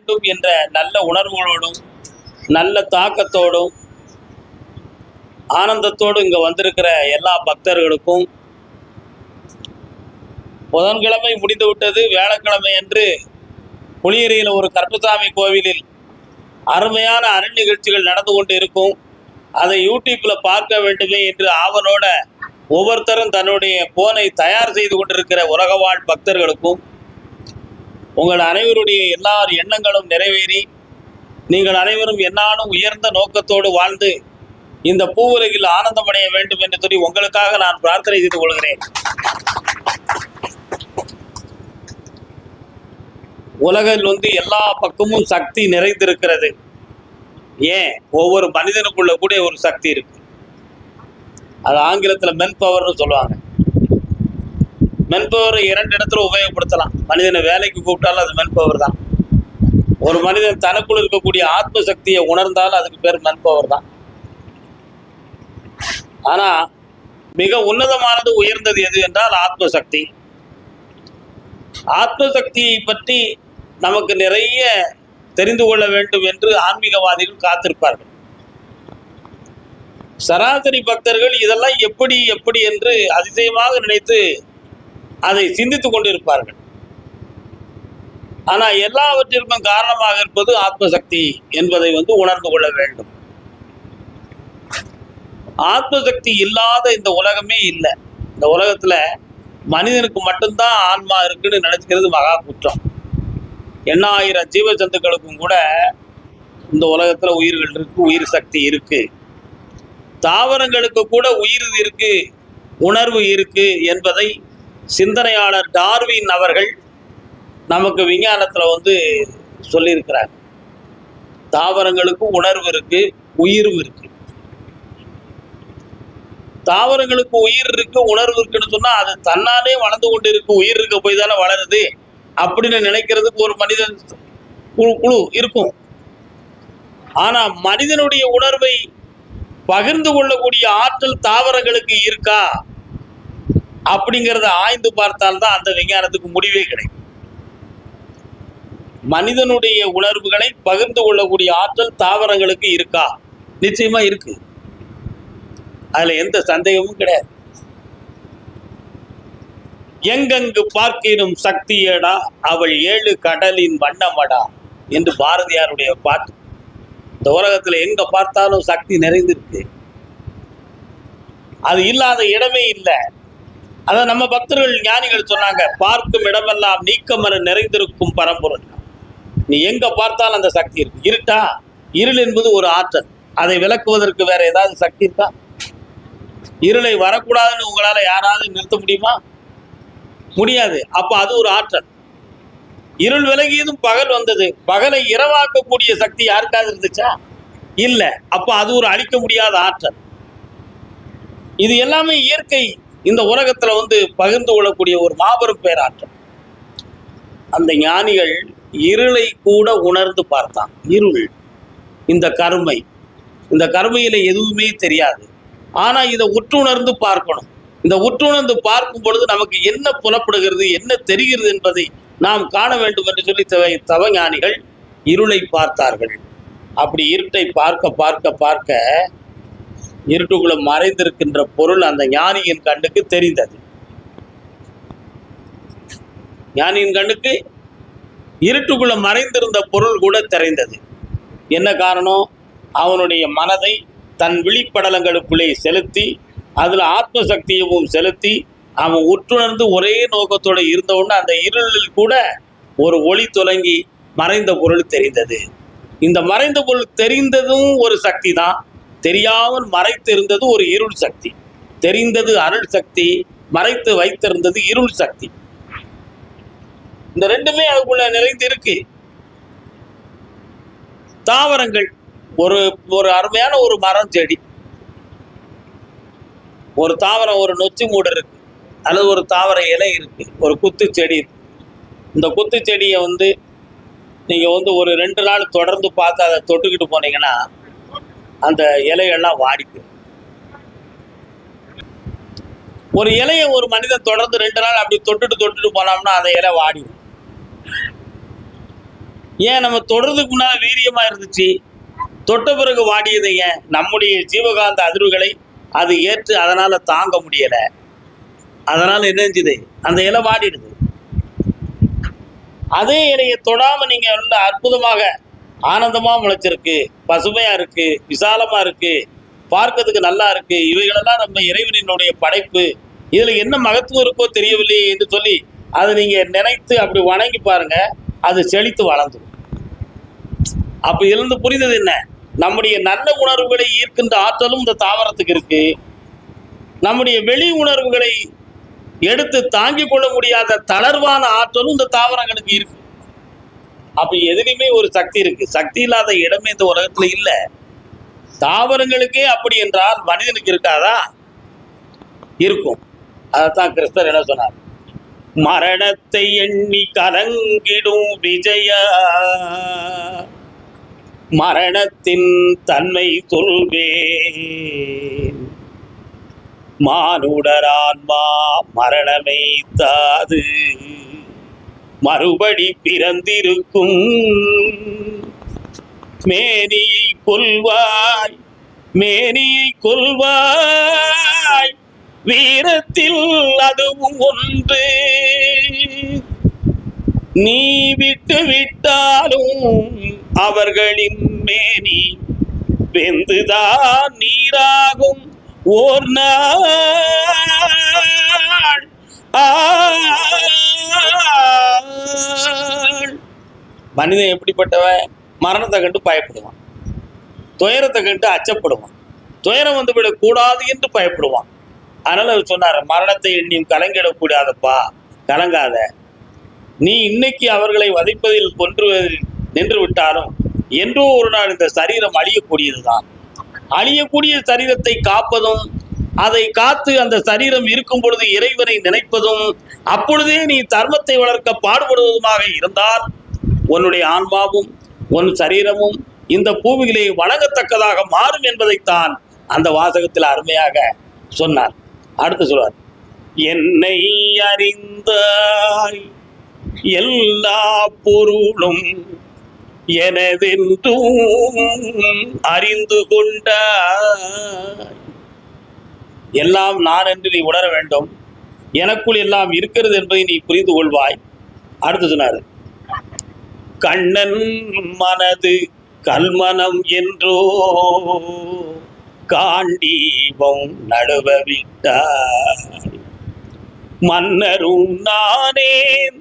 வேண்டும் என்ற நல்ல உணர்வுகளோடும் நல்ல தாக்கத்தோடும் ஆனந்தத்தோடு இங்கே வந்திருக்கிற எல்லா பக்தர்களுக்கும் புதன்கிழமை முடிந்து விட்டது. வியாழக்கிழமை அன்று புளியரியில் ஒரு கருப்பசாமி கோவிலில் அருமையான அரண் நிகழ்ச்சிகள் நடந்து கொண்டு இருக்கும். அதை யூடியூப்பில் பார்க்க வேண்டுமே என்று ஆவலோட ஒவ்வொருத்தரும் தன்னுடைய போனை தயார் செய்து கொண்டிருக்கிற உலகவாழ் பக்தர்களுக்கும் உங்கள் அனைவருடைய எல்லா எண்ணங்களும் நிறைவேறி நீங்கள் அனைவரும் என்னாலும் உயர்ந்த நோக்கத்தோடு வாழ்ந்து இந்த பூவுலகில் ஆனந்தமடைய வேண்டும் என்று சொல்லி உங்களுக்காக நான் பிரார்த்தனை செய்து கொள்கிறேன். உலகில் எல்லா பக்கமும் சக்தி நிறைந்திருக்கிறது. ஏன் ஒவ்வொரு மனிதனுக்குள்ள கூட ஒரு சக்தி இருக்கு. அது ஆங்கிலத்தில் மென் பவர்னு சொல்லுவாங்க. மென் பவர் 2 இடத்துல உபயோகப்படுத்தலாம். மனிதனை வேலைக்கு கூப்பிட்டாலும் அது மென் பவர் தான். ஒரு மனிதன் தனக்குள் இருக்கக்கூடிய ஆத்ம சக்தியை உணர்ந்தாலும் அதுக்கு பேர் மென் பவர் தான். ஆனா மிக உன்னதமானது உயர்ந்தது எது என்றால் ஆத்ம சக்தி. ஆத்ம சக்தியை பற்றி நமக்கு நிறைய தெரிந்து கொள்ள வேண்டும் என்று ஆன்மீகவாதிகள் காத்திருப்பார்கள். சராசரி பக்தர்கள் இதெல்லாம் எப்படி எப்படி என்று அதிசயமாக நினைத்து அதை சிந்தித்துக் கொண்டிருப்பார்கள். ஆனால் எல்லாவற்றிற்கும் காரணமாக இருப்பது ஆத்மசக்தி என்பதை உணர்ந்து கொள்ள வேண்டும். ஆத்மசக்தி இல்லாத இந்த உலகமே இல்லை. இந்த உலகத்துல மனிதனுக்கு மட்டும்தான் ஆன்மா இருக்குன்னு நினைச்சுக்கிறது மகா குற்றம். 8000 ஜீவஜந்துக்களுக்கும் கூட இந்த உலகத்துல உயிர்கள் இருக்கு, உயிர் சக்தி இருக்கு. தாவரங்களுக்கு கூட உயிர் இருக்கு, உணர்வு இருக்கு என்பதை சிந்தனையாளர் டார்வின் அவர்கள் நமக்கு விஞ்ஞானத்துல சொல்லியிருக்கிறார். தாவரங்களுக்கு உணர்வு இருக்கு, உயிரும் இருக்கு. தாவரங்களுக்கு உயிர் இருக்கு, உணர்வு இருக்குன்னு சொன்னா அது தன்னாலே வளர்ந்து கொண்டு இருக்கு. உயிர் இருக்க போய் தானே வளருது அப்படின்னு நினைக்கிறதுக்கு ஒரு மனிதன் குழு இருக்கும். ஆனா மனிதனுடைய உணர்வை பகிர்ந்து கொள்ளக்கூடிய ஆற்றல் தாவரங்களுக்கு இருக்கா அப்படிங்கிறத ஆய்ந்து பார்த்தால்தான் அந்த விஞ்ஞானத்துக்கு முடிவே கிடைக்கும். மனிதனுடைய உணர்வுகளை பகிர்ந்து கொள்ளக்கூடிய ஆற்றல் தாவரங்களுக்கு இருக்கா? நிச்சயமா இருக்கு. அதுல எந்த சந்தேகமும் கிடையாது. எங்கெங்கு பார்க்கினும் சக்தியடா அவள் 7 கடலின் வண்ணமடா என்று பாரதியாருடைய பாட்டு. இந்த உலகத்துல எங்க பார்த்தாலும் சக்தி நிறைந்திருக்கு. அது இல்லாத இடமே இல்லை. அதான் நம்ம பக்தர்கள் ஞானிகள் சொன்னாங்க, பார்க்கும் இடமெல்லாம் நீக்கமர நிறைந்திருக்கும் பரம்பொருள். நீ எங்க பார்த்தாலும் அந்த சக்தி இருக்கு. இருட்டா? இருள் என்பது ஒரு ஆற்றல். அதை விளக்குவதற்கு வேற ஏதாவது சக்தி இருக்கா? இருளை வரக்கூடாதுன்னு உங்களால யாராவது நிறுத்த முடியுமா? முடியாது. அப்ப அது ஒரு ஆற்றல். இருள் விலகியதும் பகல் வந்தது. பகலை இரவாக்கக்கூடிய சக்தி யாருக்காவது இருந்துச்சா? இல்லை. அப்ப அது ஒரு அழிக்க முடியாத ஆற்றல். இது எல்லாமே இயற்கை இந்த உலகத்துல பகிர்ந்து கொள்ளக்கூடிய ஒரு மாபெரும் பேராற்றல். அந்த ஞானிகள் இருளை கூட உணர்ந்து பார்த்தான். இருள், இந்த கருமை, இந்த கருமையில எதுவுமே தெரியாது. ஆனா இதை உற்றுணர்ந்து பார்க்கணும். இந்த உற்றுணர்ந்து பார்க்கும் பொழுது நமக்கு என்ன புலப்படுகிறது, என்ன தெரிகிறது என்பதை நாம் காண வேண்டும் என்று சொல்லி தவஞானிகள் இருளை பார்த்தார்கள். அப்படி இருட்டை பார்க்க பார்க்க பார்க்க இருட்டுக்குள்ள மறைந்திருக்கின்ற பொருள் அந்த ஞானியின் கண்ணுக்கு தெரிந்தது. ஞானியின் கண்ணுக்கு இருட்டுக்குள்ள மறைந்திருந்த பொருள் கூட தெரிந்தது. என்ன காரணம்? அவனுடைய மனதை தன் விழிப்படலங்களுக்குள்ளே செலுத்தி அதில் ஆத்மசக்தியவும் செலுத்தி அவன் உற்றுணர்ந்து ஒரே நோக்கத்தோடு இருந்தவுடனே அந்த இருளில் கூட ஒரு ஒளி துலங்கி மறைந்த பொருள் தெரிந்தது. இந்த மறைந்த பொருள் தெரிந்ததும் ஒரு சக்தி தான். தெரியாமல் மறைத்து இருந்தது ஒரு இருள் சக்தி. தெரிந்தது அருள் சக்தி, மறைத்து வைத்திருந்தது இருள் சக்தி. இந்த ரெண்டுமே அதுக்குள்ள நிறைந்து இருக்கு. தாவரங்கள், ஒரு அருமையான ஒரு மரம் செடி, ஒரு தாவரம், ஒரு நொச்சி மூடு இருக்கு, அல்லது ஒரு தாவர இலை இருக்கு, ஒரு குத்து செடி இருக்கு. இந்த குத்து செடியை நீங்க ஒரு 2 நாள் தொடர்ந்து பார்த்து அதை தொட்டுக்கிட்டு போனீங்கன்னா அந்த இலைகள்லாம் வாடிக்கும். ஒரு இலையை ஒரு மனிதன் தொடர்ந்து 2 நாள் அப்படி தொட்டுட்டு போனோம்னா அந்த இலை வாடிடும். ஏன் நம்ம தொடர்றதுக்கு முன்னால வீரியமா இருந்துச்சு, தொட்ட பிறகு வாடியது ஏன்? நம்முடைய ஜீவகாந்த அதிர்வுகளை அது ஏற்று அதனால தாங்க முடியல. அதனால என்ன செஞ்சுது, அந்த இலை வாடிடுது. அதே இலையை தொடாம நீங்க நல்ல அற்புதமாக ஆனந்தமா முளைச்சிருக்கு, பசுமையா இருக்கு, விசாலமா இருக்கு, பார்க்கறதுக்கு நல்லா இருக்கு, இவைகளெல்லாம் நம்ம இறைவனினுடைய படைப்பு, இதுல என்ன மகத்துவம் இருக்கோ தெரியவில்லையே என்று சொல்லி அதை நீங்க நினைத்து அப்படி வணங்கி பாருங்க, அது செழித்து வளர்ந்துடும். அப்ப இருந்து புரிந்தது என்ன, நம்முடைய நல்ல உணர்வுகளை ஈர்க்கின்ற ஆற்றலும் இந்த தாவரத்துக்கு இருக்கு. நம்முடைய வெளி உணர்வுகளை எடுத்து தாங்கிக் கொள்ள முடியாத தளர்வான ஆற்றலும் இந்த தாவரங்களுக்கு இருக்கு. அப்ப எதுலையுமே ஒரு சக்தி இருக்கு. சக்தி இல்லாத இடமே இந்த உலகத்துல இல்ல. தாவரங்களுக்கே அப்படி என்றால் மனிதனுக்கு இருக்காதா? இருக்கும். அதைத்தான் கிருஷ்ணர் என்ன சொன்னார், மரணத்தை எண்ணி கலங்கிடும் விஜயா, மரணத்தின் தன்மை சொல்வேன், மானுடரான்மா மரணமை தாது மறுபடி பிறந்திருக்கும், மேனியை கொல்வாய் மேனியை கொல்வாய், வீரத்தில் அதுவும் ஒன்று, நீ விட்டு விட்டாலும் அவர்களின் மேனி வெந்துதான் நீராகும் ஓர் நாள். மனிதன் எப்படிப்பட்டவன்? மரணத்தை கண்டு பயப்படுவான், துயரத்தை கண்டு அச்சப்படுவான், துயரம் வந்து விடக்கூடாது என்று பயப்படுவான். அதனால அவர் சொன்னார், மரணத்தை எண்ணியும் கலங்கிடக்கூடாதப்பா, கலங்காத. நீ இன்னைக்கு அவர்களை வதைப்பதில் கொன்று நின்று விட்டாலும் என்றோ ஒரு நாள் இந்த சரீரம் அழியக்கூடியதுதான். அழியக்கூடிய சரீரத்தை காப்பதும், அதை காத்து அந்த சரீரம் இருக்கும் பொழுது இறைவனை நினைப்பதும், அப்பொழுதே நீ தர்மத்தை வளர்க்க பாடுபடுவதுமாக இருந்தால் உன்னுடைய ஆன்மாவும் உன் சரீரமும் இந்த பூமியிலே வணங்கத்தக்கதாக மாறும் என்பதைத்தான் அந்த வாசகத்தில் அருமையாக சொன்னார். அடுத்து சொல்வார், என்னை அறிந்தாய் எல்லா பொருளும் எனதென்றும் அறிந்து கொண்டாய், எல்லாம் நான் என்று நீ உணர வேண்டும், எனக்குள் எல்லாம் இருக்கிறது என்பதை நீ புரிந்து கொள்வாய். அடுத்து சொன்னார், கண்ணன் மனது கல்மனம் என்றோ காண்டீபம் நடுவ விட்டாய், மன்னரும் நானேன்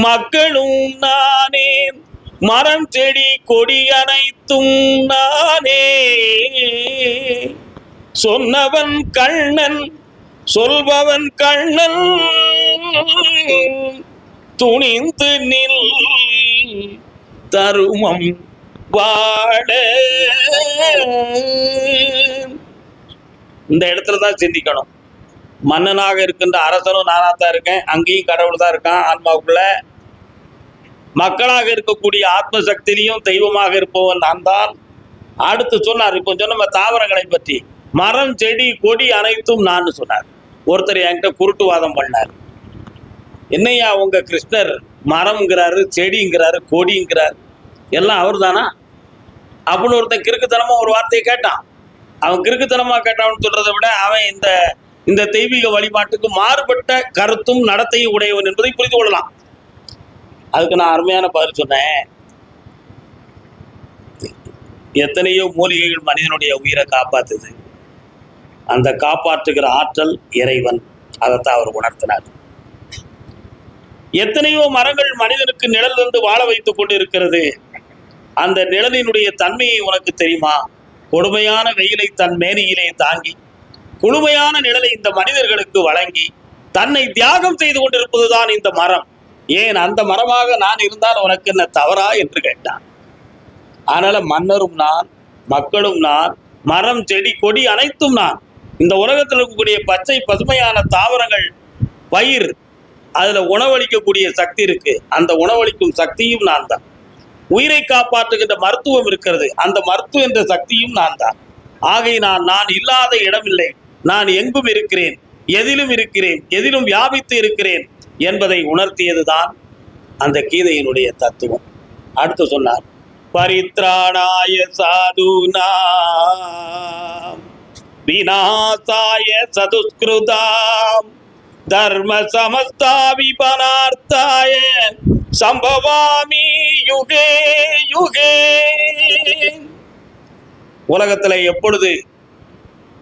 மக்களும் நானேன், மரம் செடி கொடி அனைத்தும் நானே, சொன்னவன் கண்ணன் சொல்பவன் கண்ணன், துணிந்து நில் தருமம் வாட. இந்த இடத்துல தான் சிந்திக்கணும். மன்னனாக இருக்கின்ற அரசனும் நானாத்தான் இருக்கேன், அங்கேயும் கடவுள் தான் இருக்கான் ஆன்மாவுக்குள்ள. மக்களாக இருக்கக்கூடிய ஆத்ம சக்தியிலையும் தெய்வமாக இருப்பவன் நான் தான். அடுத்து சொன்னார், இப்போ சொன்ன தாவரங்களை பற்றி, மரம் செடி கொடி அனைத்தும் நான் சொன்னார். ஒருத்தர் என்கிட்ட குருட்டுவாதம் பண்ணார், என்னையா உங்க கிருஷ்ணர் மரம்ங்கிறாரு, செடிங்கிறாரு, கொடிங்கிறாரு, எல்லாம் அவர் தானா அப்படின்னு ஒருத்தன் கிறுக்குத்தனமா ஒரு வார்த்தையை கேட்டான். அவன் கிறுக்குத்தனமா கேட்டான்னு சொல்றதை விட அவன் இந்த தெய்வீக வழிபாட்டுக்கு மாறுபட்ட கருத்தும் நடத்தையும் உடையவன் என்பதை புரிந்து கொள்ளலாம். அதுக்கு நான் அருமையான பதில் சொன்னேன். எத்தனையோ மூலிகைகள் மனிதனுடைய உயிரை காப்பாத்துது, அந்த காப்பாற்றுகிற ஆற்றல் இறைவன், அதைத்தான் அவர் உணர்த்தினார். எத்தனையோ மரங்கள் மனிதனுக்கு நிழல் வந்து வாழ வைத்துக் கொண்டு இருக்கிறது, அந்த நிழலினுடைய தன்மையை உனக்கு தெரியுமா? கொடுமையான வெயிலை தன் மேனியிலே தாங்கி குளுமையான நிழலை இந்த மனிதர்களுக்கு வழங்கி தன்னை தியாகம் செய்து கொண்டிருப்பதுதான் இந்த மரம். ஏன் அந்த மரமாக நான் இருந்தால் உனக்கு என்ன தவறா என்று கேட்டான். அதனால மன்னரும் நான், மக்களும் நான், மரம் செடி கொடி அனைத்தும் நான். இந்த உலகத்தில் இருக்கக்கூடிய பச்சை பசுமையான தாவரங்கள், பயிர், அதுல உணவளிக்கக்கூடிய சக்தி இருக்கு, அந்த உணவளிக்கும் சக்தியும் நான் தான். உயிரை காப்பாற்றுகின்ற மருத்துவம் இருக்கிறது, அந்த மருத்துவம் என்ற சக்தியும் நான் தான். ஆகையினால் நான் இல்லாத இடமில்லை, நான் எங்கும் இருக்கிறேன், எதிலும் இருக்கிறேன், எதிலும் வியாபித்து இருக்கிறேன் என்பதை உணர்த்தியதுதான் அந்த கீதையினுடைய தத்துவம். அடுத்து சொன்னார், பரித்ராணாய சாதுனாம் விநாசாய சதுஸ்கிருதாம் தர்ம சமஸ்தாபிபனார்த்தாய சம்பவாமி யுகே யுகே. உலகத்துல எப்பொழுது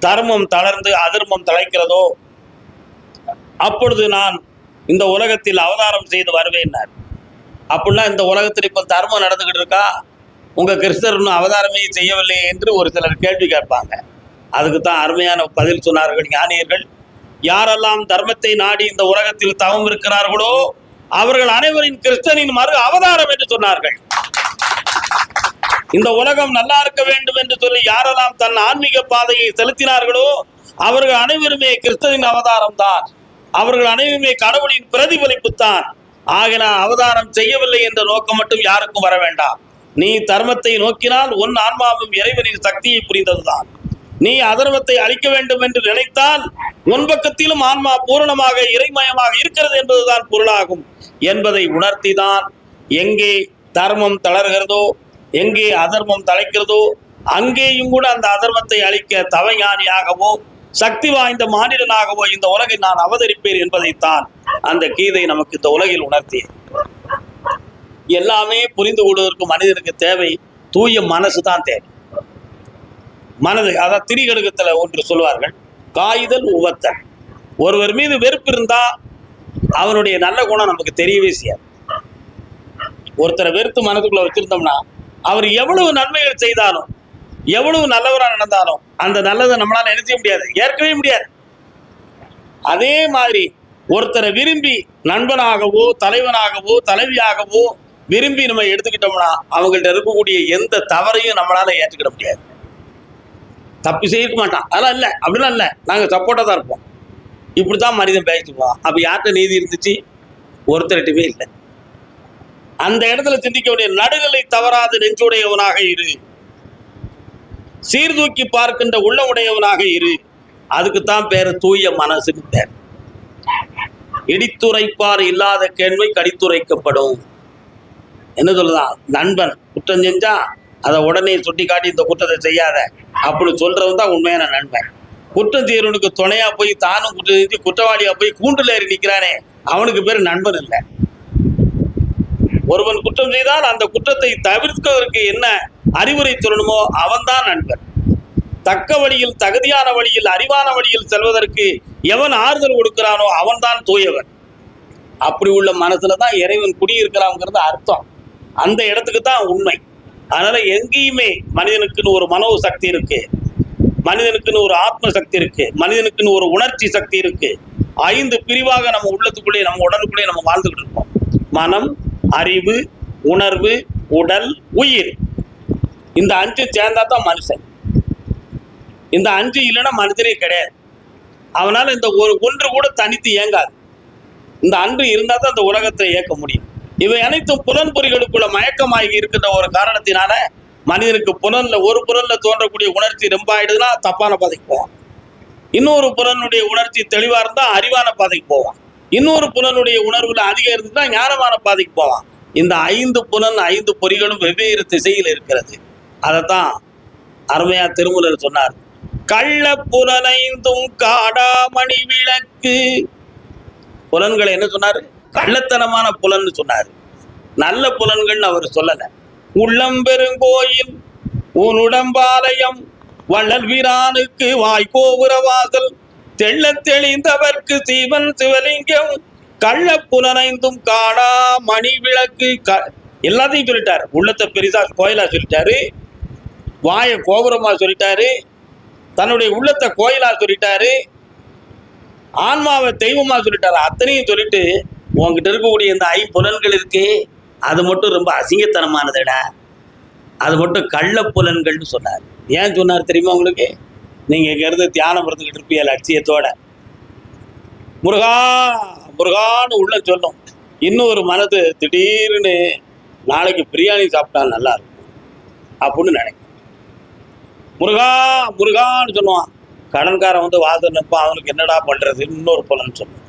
தர்மம் தளர்ந்து அதர்மம் தழைக்கிறதோ அப்பொழுது நான் இந்த உலகத்தில் அவதாரம் செய்து வருவேன். அப்படின்னா இந்த உலகத்தில் இப்போ தர்மம் நடந்துகிட்டு இருக்கா, உங்க கிறிஸ்தர் இன்னும் அவதாரமே செய்யவில்லை என்று ஒரு சிலர் கேள்வி கேட்பாங்க. அதுக்கு தான் அருமையான பதில் சொன்னார்கள் ஞானியர்கள். யாரெல்லாம் தர்மத்தை நாடி இந்த உலகத்தில் தவம் இருக்கிறார்களோ அவர்கள் அனைவரின் கிறிஸ்தனின் மறு அவதாரம் என்று சொன்னார்கள். இந்த உலகம் நல்லா இருக்க வேண்டும் என்று சொல்லி யாரெல்லாம் தன் ஆன்மீக பாதையை செலுத்தினார்களோ அவர்கள் அனைவருமே கிறிஸ்தனின் அவதாரம் தான். அவர்கள் அனைவருமே கடவுளின் பிரதிபலிப்பு தான். ஆகினா அவதாரம் செய்யவில்லை என்ற நோக்கம் மட்டும் யாருக்கும் வர வேண்டாம். நீ தர்மத்தை நோக்கினால் உன் ஆன்மாவும் இறைவனின் சக்தியை புரிந்ததுதான். நீ அதர்மத்தை அழிக்க வேண்டும் என்று நினைத்தால் உன் பக்கத்திலும் ஆன்மா பூரணமாக இறைமயமாக இருக்கிறது என்பதுதான் பொருளாகும் என்பதை உணர்த்திதான் எங்கே தர்மம் தளர்கிறதோ எங்கே அதர்மம் தழைக்கிறதோ அங்கேயும் கூட அந்த அதர்மத்தை அழிக்க தவஞானியாகவோ சக்தி வாய்ந்த மாநிலனாகவோ இந்த உலகில் நான் அவதரிப்பேன் என்பதைத்தான் அந்த கீதை நமக்கு இந்த உலகில் உணர்த்தியது. எல்லாமே புரிந்து கொள்வதற்கு மனிதனுக்கு தேவை தூய மனசு தான் தேவை. மனது, அதாவது திரிகடுகத்துல ஒன்று சொல்வார்கள், காய்தல் உவத்தல். ஒருவர் மீது வெறுப்பு இருந்தா அவனுடைய நல்ல குணம் நமக்கு தெரியவே செய்யாது. ஒருத்தரை வெறுத்து மனதுக்குள்ள வச்சிருந்தோம்னா அவர் எவ்வளவு நன்மைகள் செய்தாலும் எவ்வளவு நல்லவராக நடந்தாலும் அந்த நல்லதை நம்மளால என்ன செய்ய முடியாது, ஏற்கவே முடியாது. அதே மாதிரி ஒருத்தரை விரும்பி நண்பனாகவோ தலைவனாகவோ தலைவியாகவோ விரும்பி நம்ம எடுத்துக்கிட்டோம்னா அவங்கள்ட்ட இருக்கக்கூடிய எந்த தவறையும் நம்மளால ஏற்றுக்கிட முடியாது. தப்பு செய்ய மாட்டான், அதெல்லாம் இல்லை, அப்படிலாம் இல்லை, நாங்கள் சப்போர்ட்டாக தான் இருப்போம். இப்படித்தான் மனிதன் பேசிக்குவோம். அப்போ யார்கிட்ட நீதி இருந்துச்சு? ஒருத்தர்கிட்டவே இல்லை. அந்த இடத்துல சிந்திக்க வேண்டிய நடுநிலை தவறாத நெஞ்சுடையவனாக இரு, சீர்தூக்கி பார்க்கின்ற உள்ளமுடையவனாக இரு. அதுக்குத்தான் பேரு தூய மனசுன்னு பேர். இடித்துரைப்பார் இல்லாத கேள்வி கடித்துரைக்கப்படும். என்ன சொல்லுதான், நண்பன் குற்றம் செஞ்சா அதை உடனே சுட்டி காட்டி இந்த குற்றத்தை செய்யாத அப்படி சொல்றவன் தான் உண்மையான நண்பன். குற்றம் செய்யறவனுக்கு துணையா போய் தானும் குற்றம் செஞ்சு குற்றவாளியா போய் கூண்டுல ஏறி நிற்கிறானே அவனுக்கு பேர் நண்பன் இல்லை. ஒருவன் குற்றம் செய்தால் அந்த குற்றத்தை தவிர்ப்பதற்கு என்ன அறிவுரை சொல்லணுமோ அவன்தான் நண்பன். தக்க வழியில் தகுதியான வழியில் அறிவான வழியில் செல்வதற்கு எவன் ஆறுதல் கொடுக்கிறானோ அவன்தான் தூயவன். அப்படி உள்ள மனசுலதான் இறைவன் குடியிருக்கிறாங்கிறது அர்த்தம். அந்த இடத்துக்கு தான் உண்மை. அதனால எங்கேயுமே மனிதனுக்குன்னு ஒரு மனோ சக்தி இருக்கு, மனிதனுக்குன்னு ஒரு ஆத்ம சக்தி இருக்கு, மனிதனுக்குன்னு ஒரு உணர்ச்சி சக்தி இருக்கு. 5 பிரிவாக நம்ம உள்ளத்துக்குள்ளே நம்ம உடலுக்குள்ளே நம்ம வாழ்ந்துகிட்டு இருக்கோம். மனம், அறிவு, உணர்வு, உடல், உயிர். இந்த 5 சேர்ந்தா தான் மனுஷன். இந்த 5 இல்லைன்னா மனிதனே கிடையாது. அவனால இந்த ஒன்று கூட தனித்து இயங்காது. இந்த அன்று இருந்தா தான் இந்த உலகத்தை இயக்க முடியும். இவை அனைத்தும் புலன்பொறிகளுக்குள்ள மயக்கமாகி இருக்கின்ற ஒரு காரணத்தினால மனிதனுக்கு ஒரு புலன்ல தோன்றக்கூடிய உணர்ச்சி ரொம்ப ஆயிடுதுன்னா தப்பான பாதைக்கு போவான். இன்னொரு புலனுடைய உணர்ச்சி தெளிவா இருந்தா அறிவான பாதைக்கு போவான். இன்னொரு புலனுடைய உணர்வுல அதிகம் இருந்துட்டா ஞானமான பாதைக்கு போவான். இந்த 5 புலன் 5 பொறிகளும் வெவ்வேறு திசையில் இருக்கிறது. அதைத்தான் அருமையா திருமூலர் சொன்னார். கள்ள புலனைந்தும் காடாமணி விளக்கு. புலன்களை என்ன சொன்னாரு? கள்ளத்தனமான புலன்னு சொன்னாரு. நல்ல புலன்கள் அவர் சொல்லல. உள்ளம் பெருங்கோயில் உன் உடம்பாலயம் வள்ளல் வீரானுக்கு வாய்கோபுர வாசல் தெள்ள தெளிந்தவர்க்கு சிவன் சிவலிங்கம் கள்ள புலனைந்தும் காடா மணி விளக்கு. எல்லாத்தையும் சொல்லிட்டாரு. உள்ளத்தை பெரிசா கோயிலா சொல்லிட்டாரு, வாயை கோபுரமா சொல்லிட்டாரு, தன்னுடைய உள்ளத்தை கோயிலா சொல்லிட்டாரு, ஆன்மாவை தெய்வமா சொல்லிட்டாரு. அத்தனையும் சொல்லிட்டு உங்ககிட்ட இருக்கக்கூடிய இந்த 5 புலன்கள் இருக்கு, அது மட்டும் ரொம்ப அசிங்கத்தனமானதுடா, அது மட்டும் கள்ள புலன்கள்னு சொன்னார். ஏன் சொன்னார் தெரியுமா உங்களுக்கு? நீங்க இங்க இருந்து தியானம் இருந்துகிட்டு இருப்பீங்க லட்சியத்தோட, முருகா முருகான்னு உள்ள சொல்லும். இன்னொரு மனது திடீர்னு நாளைக்கு பிரியாணி சாப்பிட்டா நல்லா இருக்கும் அப்படின்னு நினைக்கும். முருகா முருகான்னு சொல்லுவான். கடன்காரன் வந்து வாசல் நிற்பான், அவனுக்கு என்னடா பண்றதுன்னு இன்னொரு புலன் சொல்லுவான்.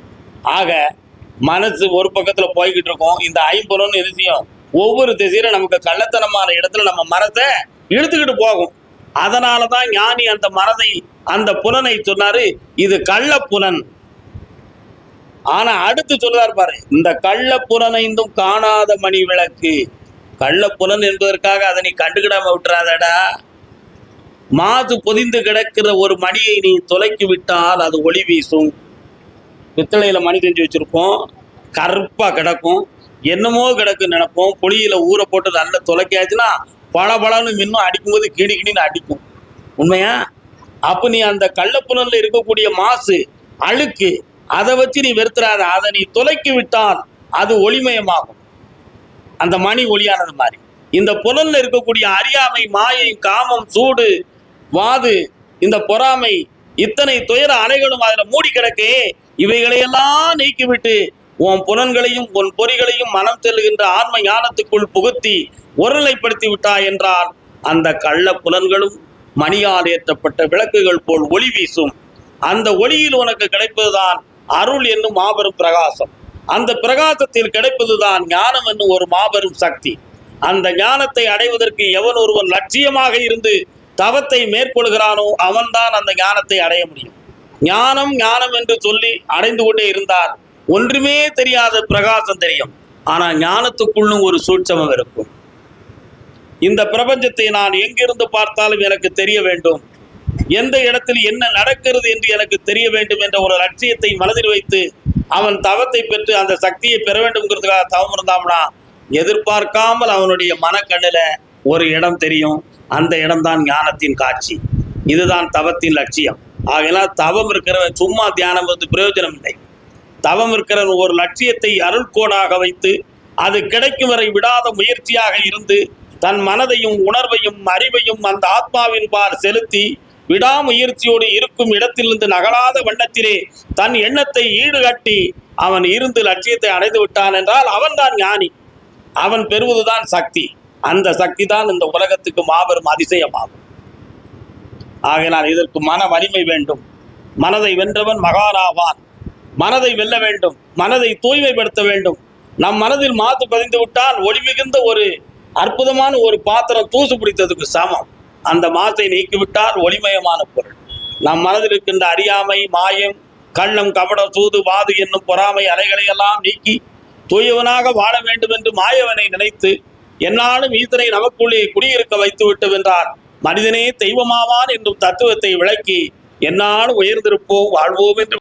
ஆக மனசு ஒரு பக்கத்துல போய்கிட்டு இருக்கும். இந்த 5 புலனும் எது செய்யும்? ஒவ்வொரு திசையில நமக்கு கள்ளத்தனமான இடத்துல நம்ம மனத்தை இழுத்துக்கிட்டு போகும். அதனாலதான் ஞானி அந்த மனதை, அந்த புலனை சொன்னாரு, இது கள்ள புலன். ஆனா அடுத்து சொல்றாரு பாரு, இந்த கள்ள புலனைந்தும் காணாத மணி விளக்கு. கள்ள புலன் என்பதற்காக அதை நீ கண்டுக்கிடாம விட்டுறாதடா. மாது பொதிந்து கிடக்கிற ஒரு மணியை நீ தொலைக்கி விட்டால் அது ஒளி வீசும். பித்தளையில மணி செஞ்சு வச்சிருப்போம், கருப்பா கிடக்கும், என்னமோ கிடக்குன்னு நினைப்போம். புளியில ஊற போட்டு நல்ல தொலைக்காச்சுன்னா பளபளன்னு மின்னும், அடிக்கும்போது கிணி கிணின்னு அடிக்கும். உண்மையா? அப்ப நீ அந்த கள்ளப்புலன்ல இருக்கக்கூடிய மாசு, அழுக்கு, அதை வச்சு நீ வெறுத்துறாத. அதை நீ தொலைக்கி விட்டால் அது ஒளிமயமாகும். அந்த மணி ஒளியானது மாதிரி இந்த புலன்ல இருக்கக்கூடிய அறியாமை, மாயை, காமம், சூடு, வாது, இந்த பொறாமை, இத்தனை துயர அலைகளும் அதுல மூடி கிடக்கே. இவைகளையெல்லாம் நீக்கிவிட்டு உன் புலன்களையும் உன் பொறிகளையும் மனம் செல்லுகின்ற ஆன்ம ஞானத்துக்குள் புகுத்தி ஒருநிலைப்படுத்தி விட்டாய் என்றால் அந்த கள்ள புலன்களும் மணியால் ஏற்றப்பட்ட விளக்குகள் போல் ஒளி வீசும். அந்த ஒளியில் உனக்கு கிடைப்பதுதான் அருள் என்னும் மாபெரும் பிரகாசம். அந்த பிரகாசத்தில் கிடைப்பதுதான் ஞானம் என்னும் ஒரு மாபெரும் சக்தி. அந்த ஞானத்தை அடைவதற்கு எவன் ஒருவன் லட்சியமாக இருந்து தவத்தை மேற்கொள்கிறானோ அவன்தான் அந்த ஞானத்தை அடைய முடியும். ஞானம் ஞானம் என்று சொல்லி அடைந்து கொண்டே இருந்தால் ஒன்றுமே தெரியாத பிரகாசம் தெரியும். ஆனா ஞானத்துக்குள்ளும் ஒரு சூட்சமம் இருக்கும். இந்த பிரபஞ்சத்தை நான் எங்கிருந்து பார்த்தாலும் எனக்கு தெரிய வேண்டும், எந்த இடத்தில் என்ன நடக்கிறது என்று எனக்கு தெரிய வேண்டும் என்ற ஒரு லட்சியத்தை மனதில் வைத்து அவன் தவத்தை பெற்று அந்த சக்தியை பெற வேண்டும்ங்கிறதுக்காக தவம் இருந்தாம்னா எதிர்பார்க்காமல் அவனுடைய மனக்கண்ணில் ஒரு இடம் தெரியும். அந்த இடம்தான் ஞானத்தின் காட்சி. இதுதான் தவத்தின் லட்சியம். ஆகையால் தவம் இருக்கிறவன் சும்மா தியானம் வந்து பிரயோஜனம் இல்லை. தவம் இருக்கிறவன் ஒரு லட்சியத்தை அருள்கோடாக வைத்து அது கிடைக்கும் வரை விடாத முயற்சியாக இருந்து தன் மனதையும் உணர்வையும் அறிவையும் அந்த ஆத்மாவின் பால் செலுத்தி விடாமுயற்சியோடு இருக்கும் இடத்திலிருந்து நகலாத வண்ணத்திலே தன் எண்ணத்தை ஈடுகட்டி அவன் இருந்து லட்சியத்தை அடைந்து விட்டான் என்றால் அவன்தான் ஞானி. அவன் பெறுவதுதான் சக்தி. அந்த சக்தி தான் இந்த உலகத்துக்கு மாபெரும் அதிசயமாகும். ஆகையினால் இதற்கு மன வலிமை வேண்டும். மனதை வென்றவன் மகானாவான். மனதை வெல்ல வேண்டும், மனதை தூய்மைப்படுத்த வேண்டும். நம் மனதில் மாத்து பதிந்து விட்டால் ஒளி மிகுந்த ஒரு அற்புதமான ஒரு பாத்திரம் தூசு பிடித்ததுக்கு சமம். அந்த மாசை நீக்கிவிட்டால் ஒளிமயமான பொருள். நம் மனதில் இருக்கின்ற அறியாமை, மாயம், கள்ளம், கபடம், சூது, வாது என்னும் பொறாமை அலைகளை எல்லாம் நீக்கி தூயவனாக வாழ வேண்டும் என்று மாயவனை நினைத்து என்னாலும் ஈசனை நமக்குள்ளே குடியிருக்க வைத்து விட்டு வென்றார் மனிதனே தெய்வமாவான் என்னும் தத்துவத்தை விளக்கி என்னாலும் உயர்ந்திருப்போம், வாழ்வோம் என்று